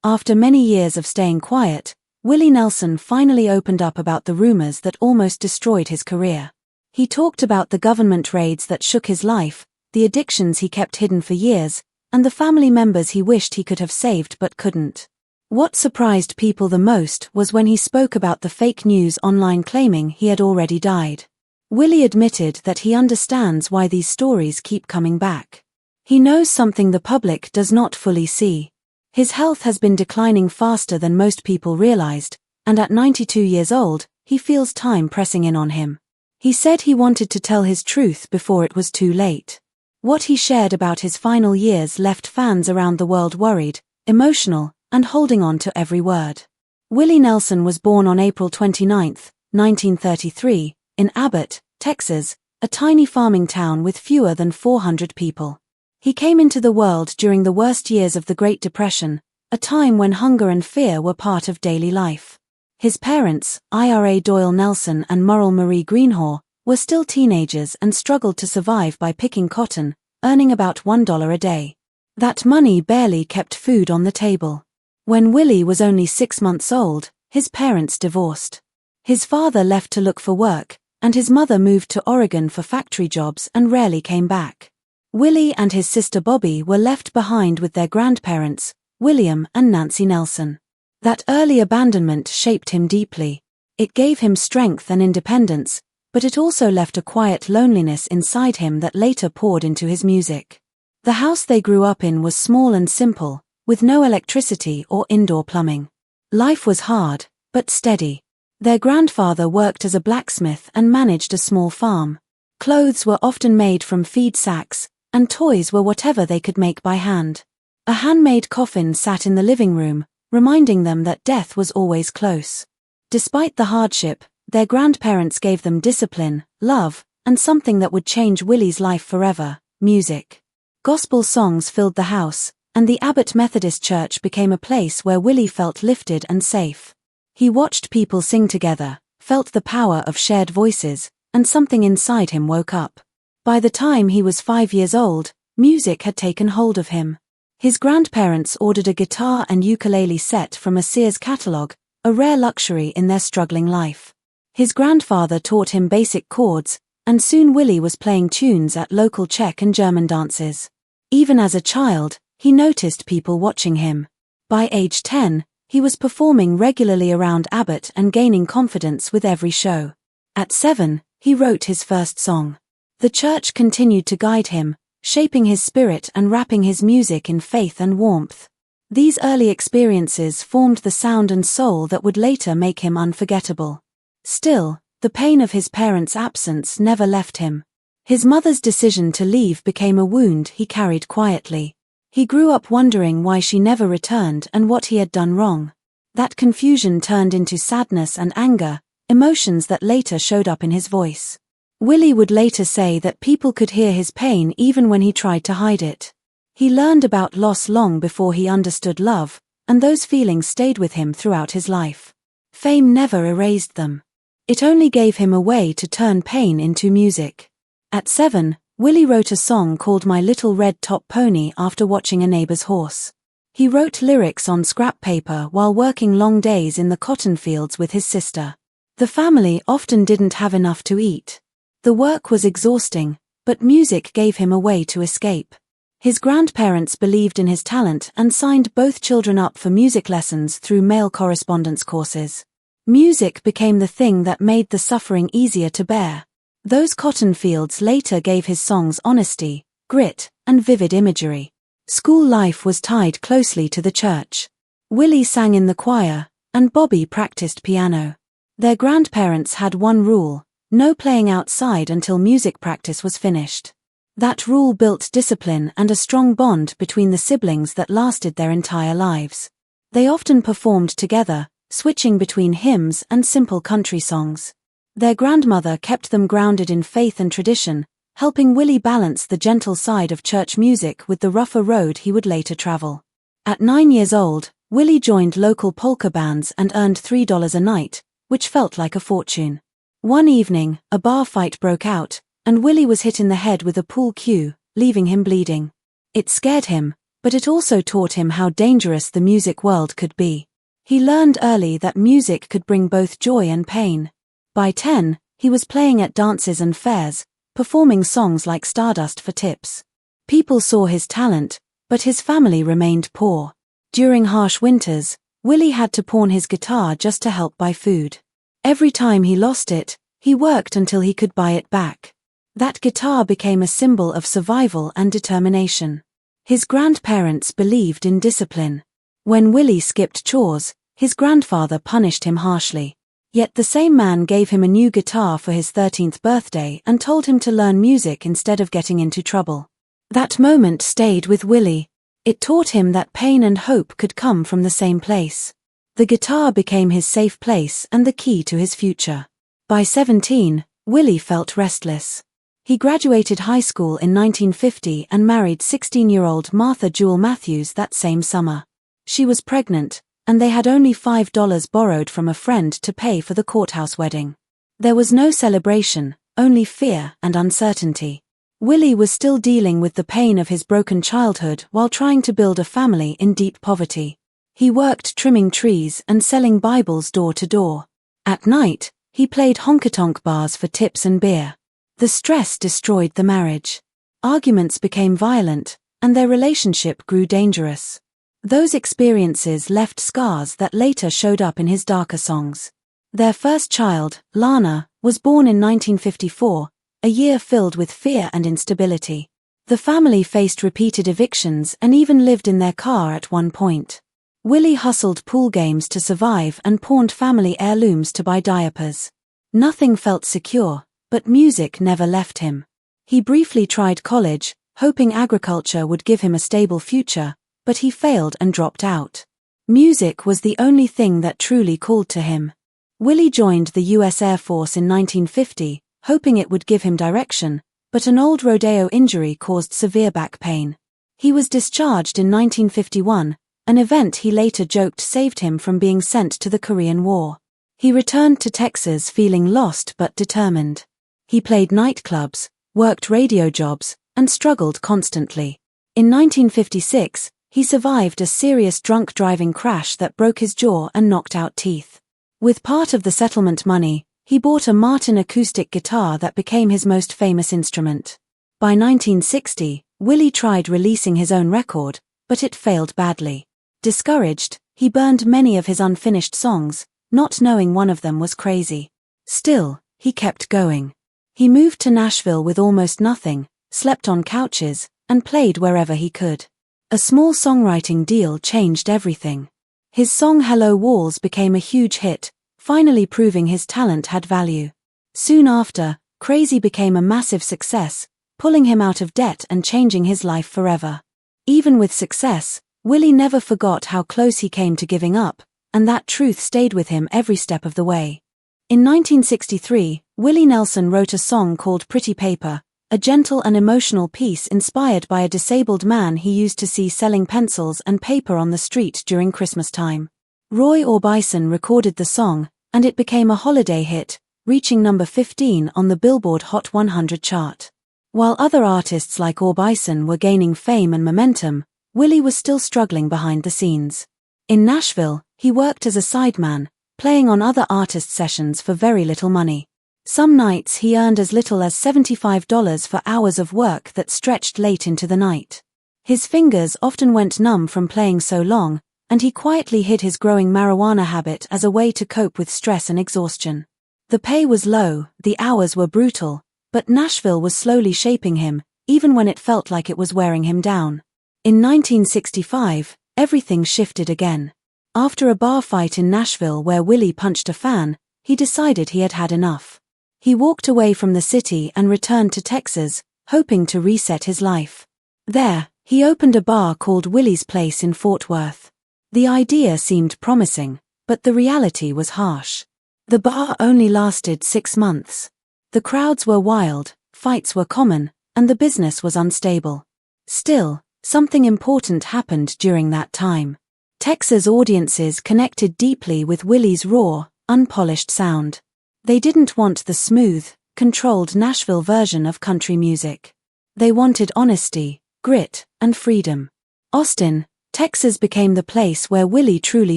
After many years of staying quiet, Willie Nelson finally opened up about the rumors that almost destroyed his career. He talked about the government raids that shook his life, the addictions he kept hidden for years, and the family members he wished he could have saved but couldn't. What surprised people the most was when he spoke about the fake news online claiming he had already died. Willie admitted that he understands why these stories keep coming back. He knows something the public does not fully see. His health has been declining faster than most people realized, and at 92 years old, he feels time pressing in on him. He said he wanted to tell his truth before it was too late. What he shared about his final years left fans around the world worried, emotional, and holding on to every word. Willie Nelson was born on April 29, 1933, in Abbott, Texas, a tiny farming town with fewer than 400 people. He came into the world during the worst years of the Great Depression, a time when hunger and fear were part of daily life. His parents, Ira Doyle Nelson and Murrell Marie Greenhaw, were still teenagers and struggled to survive by picking cotton, earning about $1 a day. That money barely kept food on the table. When Willie was only 6 months old, his parents divorced. His father left to look for work, and his mother moved to Oregon for factory jobs and rarely came back. Willie and his sister Bobby were left behind with their grandparents, William and Nancy Nelson. That early abandonment shaped him deeply. It gave him strength and independence, but it also left a quiet loneliness inside him that later poured into his music. The house they grew up in was small and simple, with no electricity or indoor plumbing. Life was hard, but steady. Their grandfather worked as a blacksmith and managed a small farm. Clothes were often made from feed sacks, and toys were whatever they could make by hand. A handmade coffin sat in the living room, reminding them that death was always close. Despite the hardship, their grandparents gave them discipline, love, and something that would change Willie's life forever: music. Gospel songs filled the house, and the Abbott Methodist Church became a place where Willie felt lifted and safe. He watched people sing together, felt the power of shared voices, and something inside him woke up. By the time he was 5 years old, music had taken hold of him. His grandparents ordered a guitar and ukulele set from a Sears catalog, a rare luxury in their struggling life. His grandfather taught him basic chords, and soon Willie was playing tunes at local Czech and German dances. Even as a child, he noticed people watching him. By age 10, he was performing regularly around Abbott and gaining confidence with every show. At 7, he wrote his first song. The church continued to guide him, shaping his spirit and wrapping his music in faith and warmth. These early experiences formed the sound and soul that would later make him unforgettable. Still, the pain of his parents' absence never left him. His mother's decision to leave became a wound he carried quietly. He grew up wondering why she never returned and what he had done wrong. That confusion turned into sadness and anger, emotions that later showed up in his voice. Willie would later say that people could hear his pain even when he tried to hide it. He learned about loss long before he understood love, and those feelings stayed with him throughout his life. Fame never erased them. It only gave him a way to turn pain into music. At 7, Willie wrote a song called My Little Red Top Pony after watching a neighbor's horse. He wrote lyrics on scrap paper while working long days in the cotton fields with his sister. The family often didn't have enough to eat. The work was exhausting, but music gave him a way to escape. His grandparents believed in his talent and signed both children up for music lessons through mail correspondence courses. Music became the thing that made the suffering easier to bear. Those cotton fields later gave his songs honesty, grit, and vivid imagery. School life was tied closely to the church. Willie sang in the choir, and Bobby practiced piano. Their grandparents had one rule: no playing outside until music practice was finished. That rule built discipline and a strong bond between the siblings that lasted their entire lives. They often performed together, switching between hymns and simple country songs. Their grandmother kept them grounded in faith and tradition, helping Willie balance the gentle side of church music with the rougher road he would later travel. At 9 years old, Willie joined local polka bands and earned $3 a night, which felt like a fortune. One evening, a bar fight broke out, and Willie was hit in the head with a pool cue, leaving him bleeding. It scared him, But it also taught him how dangerous the music world could be. He learned early that music could bring both joy and pain. By 10, he was playing at dances and fairs, performing songs like Stardust for tips. People saw his talent, but his family remained poor. During harsh winters, Willie had to pawn his guitar just to help buy food. Every time he lost it, he worked until he could buy it back. That guitar became a symbol of survival and determination. His grandparents believed in discipline. When Willie skipped chores, his grandfather punished him harshly. Yet the same man gave him a new guitar for his 13th birthday and told him to learn music instead of getting into trouble. That moment stayed with Willie. It taught him that pain and hope could come from the same place. The guitar became his safe place and the key to his future. By 17, Willie felt restless. He graduated high school in 1950 and married 16-year-old Martha Jewel Matthews that same summer. She was pregnant, and they had only $5 borrowed from a friend to pay for the courthouse wedding. There was no celebration, only fear and uncertainty. Willie was still dealing with the pain of his broken childhood while trying to build a family in deep poverty. He worked trimming trees and selling Bibles door to door. At night, he played honky-tonk bars for tips and beer. The stress destroyed the marriage. Arguments became violent, and their relationship grew dangerous. Those experiences left scars that later showed up in his darker songs. Their first child, Lana, was born in 1954, a year filled with fear and instability. The family faced repeated evictions and even lived in their car at one point. Willie hustled pool games to survive and pawned family heirlooms to buy diapers. Nothing felt secure, but music never left him. He briefly tried college, hoping agriculture would give him a stable future, but he failed and dropped out. Music was the only thing that truly called to him. Willie joined the U.S. Air Force in 1950, hoping it would give him direction, but an old rodeo injury caused severe back pain. He was discharged in 1951, an event he later joked saved him from being sent to the Korean War. He returned to Texas feeling lost but determined. He played nightclubs, worked radio jobs, and struggled constantly. In 1956, he survived a serious drunk driving crash that broke his jaw and knocked out teeth. With part of the settlement money, he bought a Martin acoustic guitar that became his most famous instrument. By 1960, Willie tried releasing his own record, but it failed badly. Discouraged, he burned many of his unfinished songs, not knowing one of them was crazy. Still, he kept going. He moved to Nashville with almost nothing, slept on couches, and played wherever he could. A small songwriting deal changed everything. His song Hello Walls became a huge hit, finally proving his talent had value. Soon after, Crazy became a massive success, pulling him out of debt and changing his life forever. Even with success, Willie never forgot how close he came to giving up, and that truth stayed with him every step of the way. In 1963, Willie Nelson wrote a song called Pretty Paper, a gentle and emotional piece inspired by a disabled man he used to see selling pencils and paper on the street during Christmas time. Roy Orbison recorded the song, and it became a holiday hit, reaching number 15 on the Billboard Hot 100 chart. While other artists like Orbison were gaining fame and momentum, Willie was still struggling behind the scenes. In Nashville, he worked as a sideman, playing on other artist sessions for very little money. Some nights he earned as little as $75 for hours of work that stretched late into the night. His fingers often went numb from playing so long, and he quietly hid his growing marijuana habit as a way to cope with stress and exhaustion. The pay was low, the hours were brutal, but Nashville was slowly shaping him, even when it felt like it was wearing him down. In 1965, everything shifted again. After a bar fight in Nashville where Willie punched a fan, he decided he had had enough. He walked away from the city and returned to Texas, hoping to reset his life. There, he opened a bar called Willie's Place in Fort Worth. The idea seemed promising, but the reality was harsh. The bar only lasted 6 months. The crowds were wild, fights were common, and the business was unstable. Still, something important happened during that time. Texas audiences connected deeply with Willie's raw, unpolished sound. They didn't want the smooth, controlled Nashville version of country music. They wanted honesty, grit, and freedom. Austin, Texas became the place where Willie truly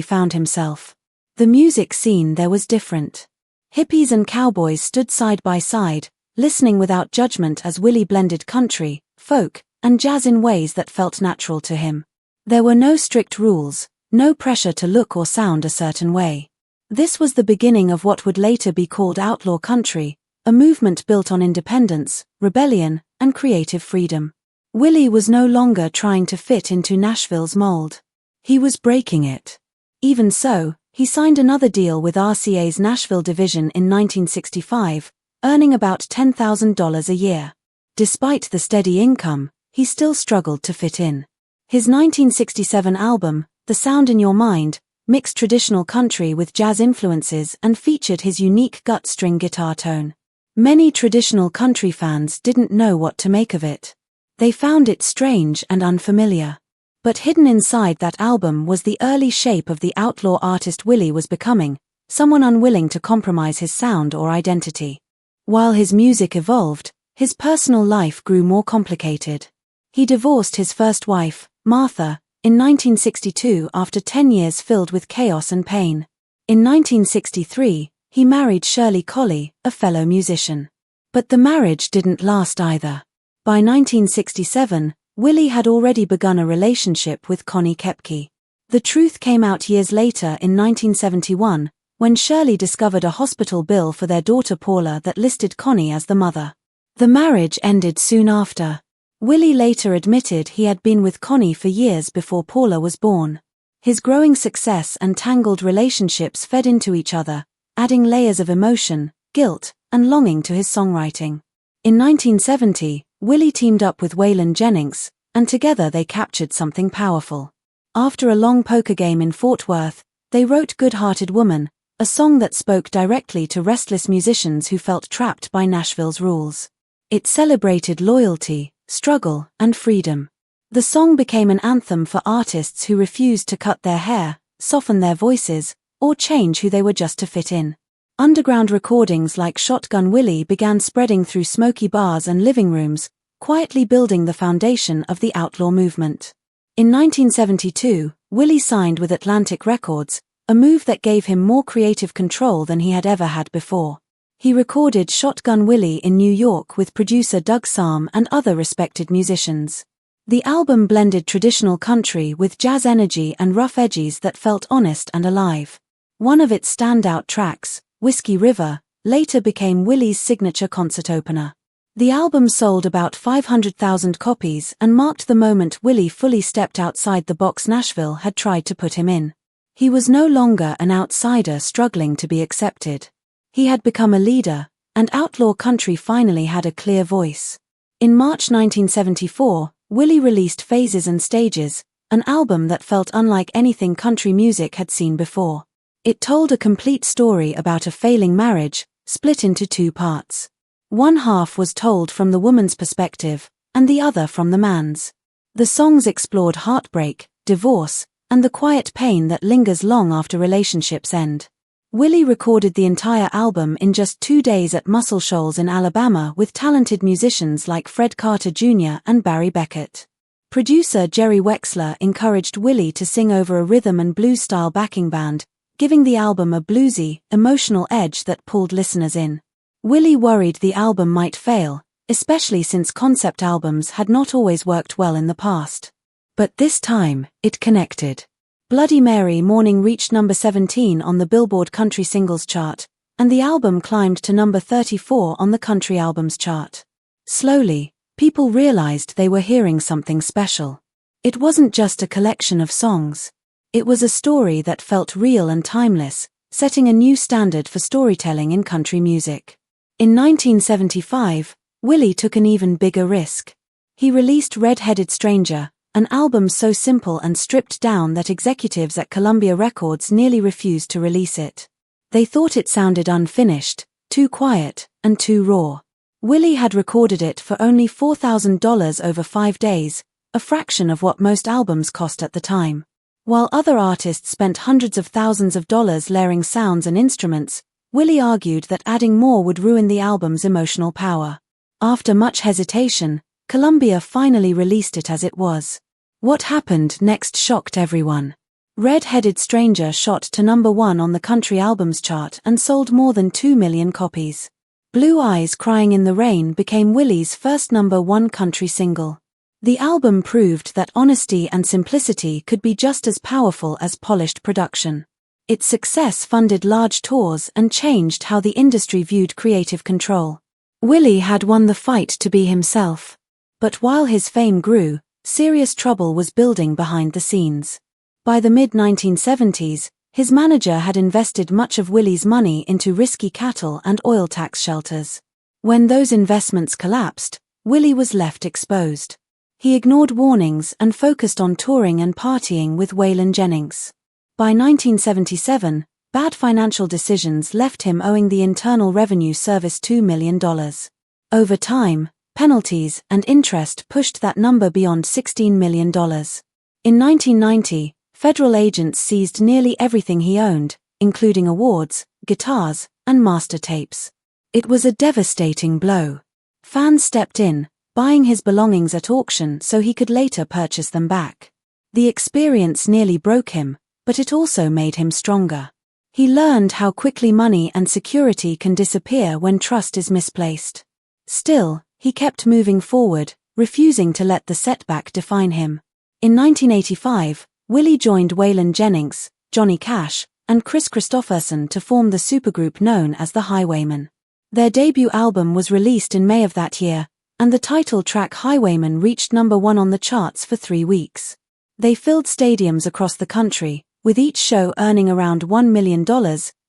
found himself. The music scene there was different. Hippies and cowboys stood side by side, listening without judgment as Willie blended country, folk, and jazz in ways that felt natural to him. There were no strict rules, no pressure to look or sound a certain way. This was the beginning of what would later be called outlaw country, a movement built on independence, rebellion, and creative freedom. Willie was no longer trying to fit into Nashville's mold. He was breaking it. Even so, he signed another deal with RCA's Nashville division in 1965, earning about $10,000 a year. Despite the steady income, he still struggled to fit in. His 1967 album, The Sound in Your Mind, mixed traditional country with jazz influences and featured his unique gut string guitar tone. Many traditional country fans didn't know what to make of it. They found it strange and unfamiliar. But hidden inside that album was the early shape of the outlaw artist Willie was becoming, someone unwilling to compromise his sound or identity. While his music evolved, his personal life grew more complicated. He divorced his first wife, Martha, in 1962 after 10 years filled with chaos and pain. In 1963, he married Shirley Collie, a fellow musician. But the marriage didn't last either. By 1967, Willie had already begun a relationship with Connie Kepke. The truth came out years later in 1971, when Shirley discovered a hospital bill for their daughter Paula that listed Connie as the mother. The marriage ended soon after. Willie later admitted he had been with Connie for years before Paula was born. His growing success and tangled relationships fed into each other, adding layers of emotion, guilt, and longing to his songwriting. In 1970, Willie teamed up with Waylon Jennings, and together they captured something powerful. After a long poker game in Fort Worth, they wrote Good-Hearted Woman, a song that spoke directly to restless musicians who felt trapped by Nashville's rules. It celebrated loyalty, struggle, and freedom. The song became an anthem for artists who refused to cut their hair, soften their voices, or change who they were just to fit in. Underground recordings like Shotgun Willie began spreading through smoky bars and living rooms, quietly building the foundation of the outlaw movement. In 1972, Willie signed with Atlantic Records, a move that gave him more creative control than he had ever had before. He recorded Shotgun Willie in New York with producer Doug Sahm and other respected musicians. The album blended traditional country with jazz energy and rough edges that felt honest and alive. One of its standout tracks, Whiskey River, later became Willie's signature concert opener. The album sold about 500,000 copies and marked the moment Willie fully stepped outside the box Nashville had tried to put him in. He was no longer an outsider struggling to be accepted. He had become a leader, and outlaw country finally had a clear voice. In March 1974, Willie released Phases and Stages, an album that felt unlike anything country music had seen before. It told a complete story about a failing marriage, split into two parts. One half was told from the woman's perspective, and the other from the man's. The songs explored heartbreak, divorce, and the quiet pain that lingers long after relationships end. Willie recorded the entire album in just 2 days at Muscle Shoals in Alabama with talented musicians like Fred Carter Jr. and Barry Beckett. Producer Jerry Wexler encouraged Willie to sing over a rhythm and blues-style backing band, giving the album a bluesy, emotional edge that pulled listeners in. Willie worried the album might fail, especially since concept albums had not always worked well in the past. But this time, it connected. Bloody Mary Morning reached number 17 on the Billboard Country Singles chart, and the album climbed to number 34 on the Country Albums chart. Slowly, people realized they were hearing something special. It wasn't just a collection of songs. It was a story that felt real and timeless, setting a new standard for storytelling in country music. In 1975, Willie took an even bigger risk. He released Red-Headed Stranger, an album so simple and stripped down that executives at Columbia Records nearly refused to release it. They thought it sounded unfinished, too quiet, and too raw. Willie had recorded it for only $4,000 over 5 days, a fraction of what most albums cost at the time. While other artists spent hundreds of thousands of dollars layering sounds and instruments, Willie argued that adding more would ruin the album's emotional power. After much hesitation, Columbia finally released it as it was. What happened next shocked everyone. Red-Headed Stranger shot to number 1 on the country albums chart and sold more than 2 million copies. Blue Eyes Crying in the Rain became Willie's first number 1 country single. The album proved that honesty and simplicity could be just as powerful as polished production. Its success funded large tours and changed how the industry viewed creative control. Willie had won the fight to be himself. But while his fame grew, serious trouble was building behind the scenes. By the mid-1970s, his manager had invested much of Willie's money into risky cattle and oil tax shelters. When those investments collapsed, Willie was left exposed. He ignored warnings and focused on touring and partying with Waylon Jennings. By 1977, bad financial decisions left him owing the Internal Revenue Service $2 million. Over time, penalties and interest pushed that number beyond $16 million. In 1990, federal agents seized nearly everything he owned, including awards, guitars, and master tapes. It was a devastating blow. Fans stepped in, buying his belongings at auction so he could later purchase them back. The experience nearly broke him, but it also made him stronger. He learned how quickly money and security can disappear when trust is misplaced. Still, he kept moving forward, refusing to let the setback define him. In 1985, Willie joined Waylon Jennings, Johnny Cash, and Chris Christopherson to form the supergroup known as the Highwaymen. Their debut album was released in May of that year, and the title track Highwaymen reached number 1 on the charts for 3 weeks. They filled stadiums across the country, with each show earning around $1 million,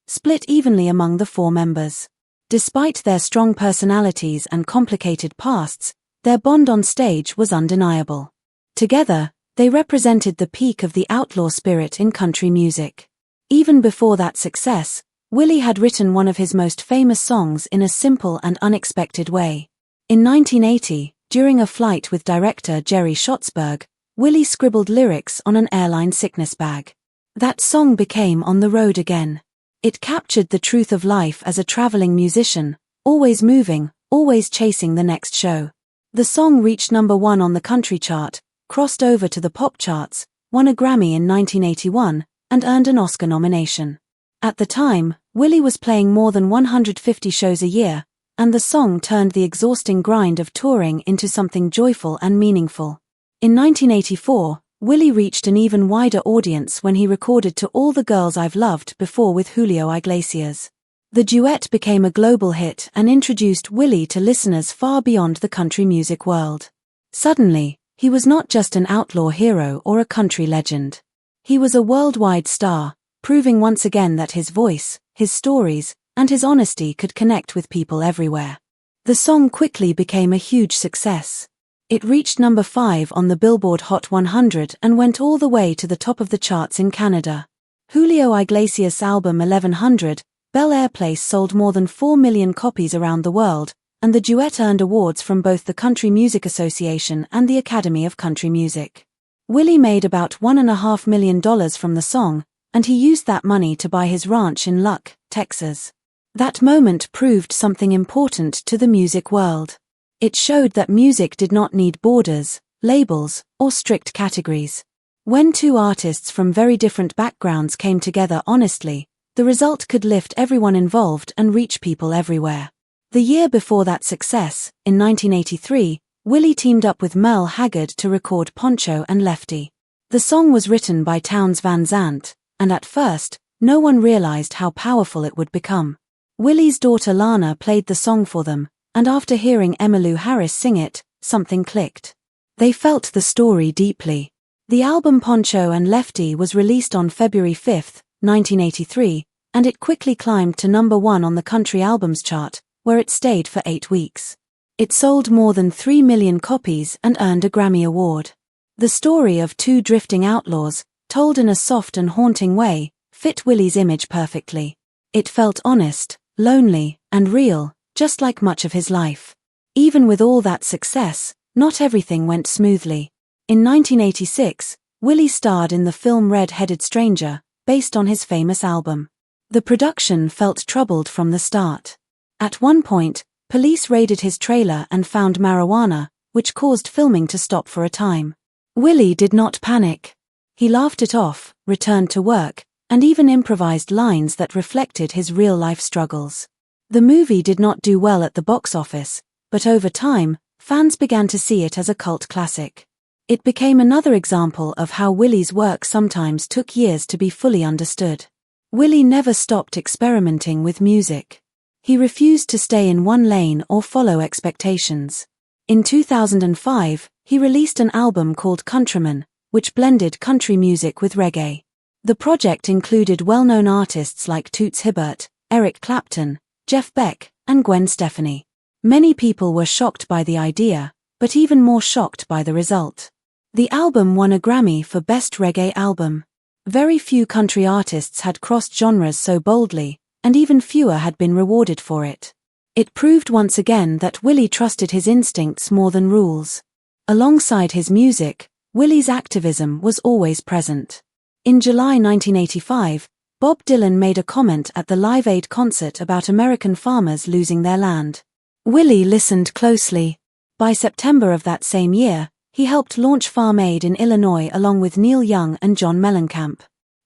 split evenly among the 4 members. Despite their strong personalities and complicated pasts, their bond on stage was undeniable. Together, they represented the peak of the outlaw spirit in country music. Even before that success, Willie had written one of his most famous songs in a simple and unexpected way. In 1980, during a flight with director Jerry Schottsberg, Willie scribbled lyrics on an airline sickness bag. That song became On the Road Again. It captured the truth of life as a traveling musician, always moving, always chasing the next show. The song reached number 1 on the country chart, crossed over to the pop charts, won a Grammy in 1981, and earned an Oscar nomination. At the time, Willie was playing more than 150 shows a year, and the song turned the exhausting grind of touring into something joyful and meaningful. In 1984, Willie reached an even wider audience when he recorded To All the Girls I've Loved Before with Julio Iglesias. The duet became a global hit and introduced Willie to listeners far beyond the country music world. Suddenly, he was not just an outlaw hero or a country legend. He was a worldwide star, proving once again that his voice, his stories, and his honesty could connect with people everywhere. The song quickly became a huge success. It reached number 5 on the Billboard Hot 100 and went all the way to the top of the charts in Canada. Julio Iglesias' album 1100, Bel Air Place sold more than 4 million copies around the world, and the duet earned awards from both the Country Music Association and the Academy of Country Music. Willie made about $1.5 million from the song, and he used that money to buy his ranch in Luck, Texas. That moment proved something important to the music world. It showed that music did not need borders, labels, or strict categories. When 2 artists from very different backgrounds came together honestly, the result could lift everyone involved and reach people everywhere. The year before that success, in 1983, Willie teamed up with Merle Haggard to record Poncho and Lefty. The song was written by Townes Van Zandt, and at first, no one realized how powerful it would become. Willie's daughter Lana played the song for them, and after hearing Emmylou Harris sing it, something clicked. They felt the story deeply. The album Poncho and Lefty was released on February 5, 1983, and it quickly climbed to number 1 on the country albums chart, where it stayed for 8 weeks. It sold more than 3 million copies and earned a Grammy Award. The story of 2 drifting outlaws, told in a soft and haunting way, fit Willie's image perfectly. It felt honest, lonely, and real, just like much of his life. Even with all that success, not everything went smoothly. In 1986, Willie starred in the film Red-Headed Stranger, based on his famous album. The production felt troubled from the start. At one point, police raided his trailer and found marijuana, which caused filming to stop for a time. Willie did not panic. He laughed it off, returned to work, and even improvised lines that reflected his real-life struggles. The movie did not do well at the box office, but over time, fans began to see it as a cult classic. It became another example of how Willie's work sometimes took years to be fully understood. Willie never stopped experimenting with music. He refused to stay in one lane or follow expectations. In 2005, he released an album called Countryman, which blended country music with reggae. The project included well-known artists like Toots Hibbert, Eric Clapton, Jeff Beck, and Gwen Stefani. Many people were shocked by the idea, but even more shocked by the result. The album won a Grammy for Best Reggae Album. Very few country artists had crossed genres so boldly, and even fewer had been rewarded for it. It proved once again that Willie trusted his instincts more than rules. Alongside his music, Willie's activism was always present. In July 1985, Bob Dylan made a comment at the Live Aid concert about American farmers losing their land. Willie listened closely. By September of that same year, he helped launch Farm Aid in Illinois along with Neil Young and John Mellencamp.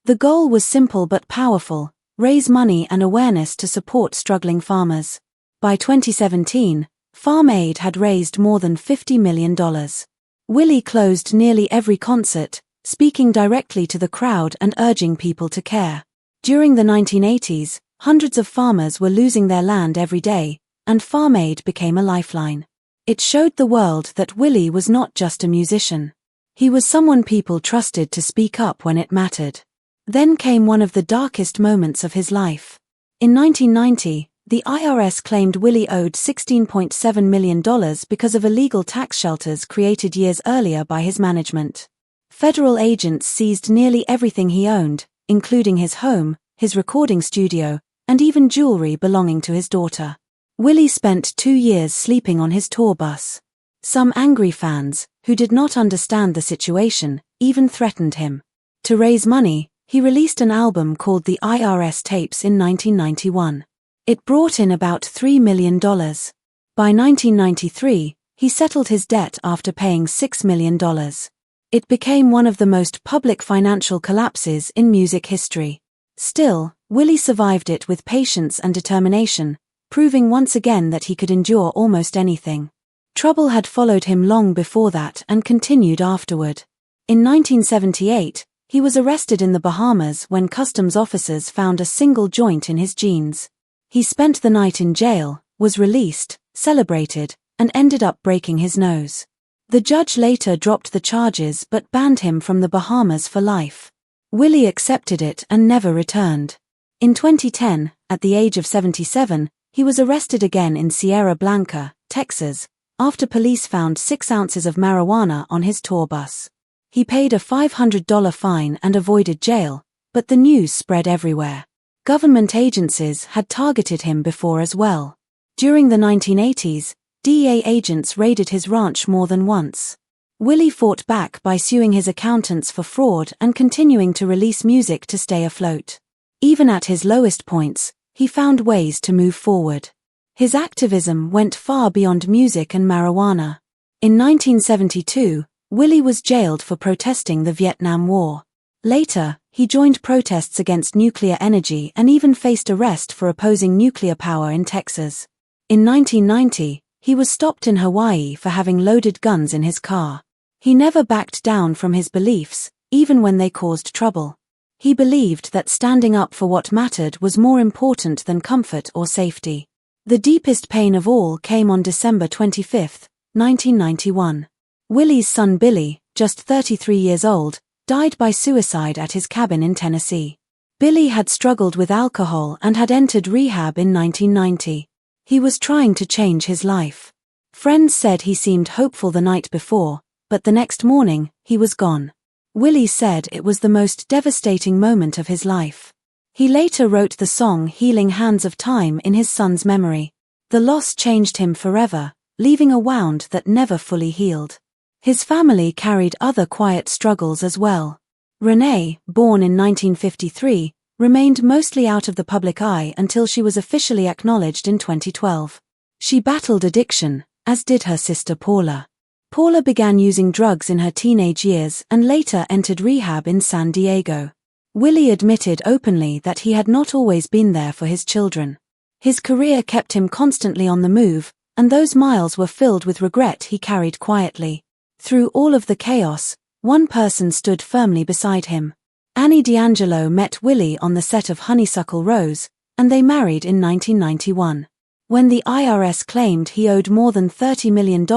The goal was simple but powerful: raise money and awareness to support struggling farmers. By 2017, Farm Aid had raised more than $50 million. Willie closed nearly every concert, speaking directly to the crowd and urging people to care. During the 1980s, hundreds of farmers were losing their land every day, and Farm Aid became a lifeline. It showed the world that Willie was not just a musician. He was someone people trusted to speak up when it mattered. Then came one of the darkest moments of his life. In 1990, the IRS claimed Willie owed $16.7 million because of illegal tax shelters created years earlier by his management. Federal agents seized nearly everything he owned, including his home, his recording studio, and even jewelry belonging to his daughter. Willie spent 2 years sleeping on his tour bus. Some angry fans, who did not understand the situation, even threatened him. To raise money, he released an album called The IRS Tapes in 1991. It brought in about $3 million. By 1993, he settled his debt after paying $6 million. It became one of the most public financial collapses in music history. Still, Willie survived it with patience and determination, proving once again that he could endure almost anything. Trouble had followed him long before that and continued afterward. In 1978, he was arrested in the Bahamas when customs officers found a single joint in his jeans. He spent the night in jail, was released, celebrated, and ended up breaking his nose. The judge later dropped the charges but banned him from the Bahamas for life. Willie accepted it and never returned. In 2010, at the age of 77, he was arrested again in Sierra Blanca, Texas, after police found 6 ounces of marijuana on his tour bus. He paid a $500 fine and avoided jail, but the news spread everywhere. Government agencies had targeted him before as well. During the 1980s, DEA agents raided his ranch more than once. Willie fought back by suing his accountants for fraud and continuing to release music to stay afloat. Even at his lowest points, he found ways to move forward. His activism went far beyond music and marijuana. In 1972, Willie was jailed for protesting the Vietnam War. Later, he joined protests against nuclear energy and even faced arrest for opposing nuclear power in Texas. In 1990, he was stopped in Hawaii for having loaded guns in his car. He never backed down from his beliefs, even when they caused trouble. He believed that standing up for what mattered was more important than comfort or safety. The deepest pain of all came on December 25, 1991. Willie's son Billy, just 33 years old, died by suicide at his cabin in Tennessee. Billy had struggled with alcohol and had entered rehab in 1990. He was trying to change his life. Friends said he seemed hopeful the night before, but the next morning, he was gone. Willie said it was the most devastating moment of his life. He later wrote the song Healing Hands of Time in his son's memory. The loss changed him forever, leaving a wound that never fully healed. His family carried other quiet struggles as well. Renee, born in 1953, remained mostly out of the public eye until she was officially acknowledged in 2012. She battled addiction, as did her sister Paula. Paula began using drugs in her teenage years and later entered rehab in San Diego. Willie admitted openly that he had not always been there for his children. His career kept him constantly on the move, and those miles were filled with regret he carried quietly. Through all of the chaos, one person stood firmly beside him. Annie D'Angelo met Willie on the set of Honeysuckle Rose, and they married in 1991. When the IRS claimed he owed more than $30 million,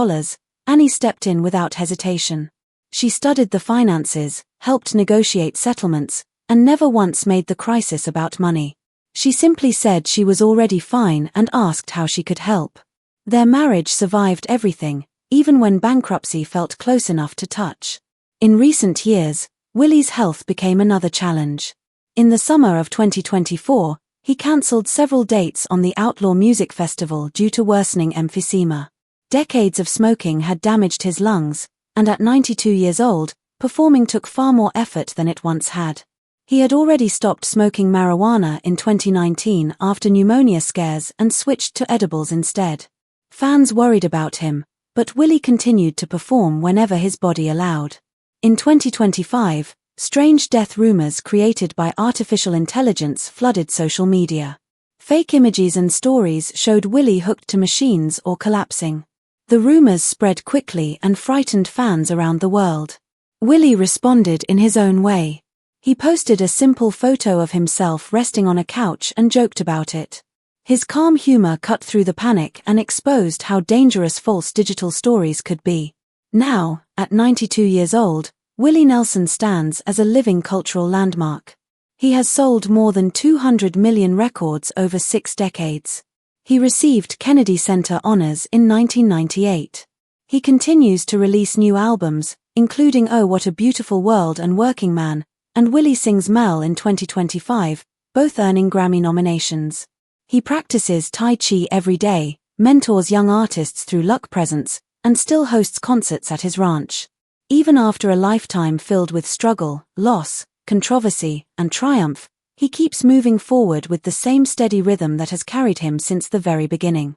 Annie stepped in without hesitation. She studied the finances, helped negotiate settlements, and never once made the crisis about money. She simply said she was already fine and asked how she could help. Their marriage survived everything, even when bankruptcy felt close enough to touch. In recent years, Willie's health became another challenge. In the summer of 2024, he cancelled several dates on the Outlaw Music Festival due to worsening emphysema. Decades of smoking had damaged his lungs, and at 92 years old, performing took far more effort than it once had. He had already stopped smoking marijuana in 2019 after pneumonia scares and switched to edibles instead. Fans worried about him, but Willie continued to perform whenever his body allowed. In 2025, strange death rumors created by artificial intelligence flooded social media. Fake images and stories showed Willie hooked to machines or collapsing. The rumors spread quickly and frightened fans around the world. Willie responded in his own way. He posted a simple photo of himself resting on a couch and joked about it. His calm humor cut through the panic and exposed how dangerous false digital stories could be. Now, at 92 years old, Willie Nelson stands as a living cultural landmark. He has sold more than 200 million records over 6 decades. He received Kennedy Center honors in 1998. He continues to release new albums, including Oh What a Beautiful World and Working Man, and Willie Sings Mel in 2025, both earning Grammy nominations. He practices Tai Chi every day, mentors young artists through luck presents, and still hosts concerts at his ranch. Even after a lifetime filled with struggle, loss, controversy, and triumph, he keeps moving forward with the same steady rhythm that has carried him since the very beginning.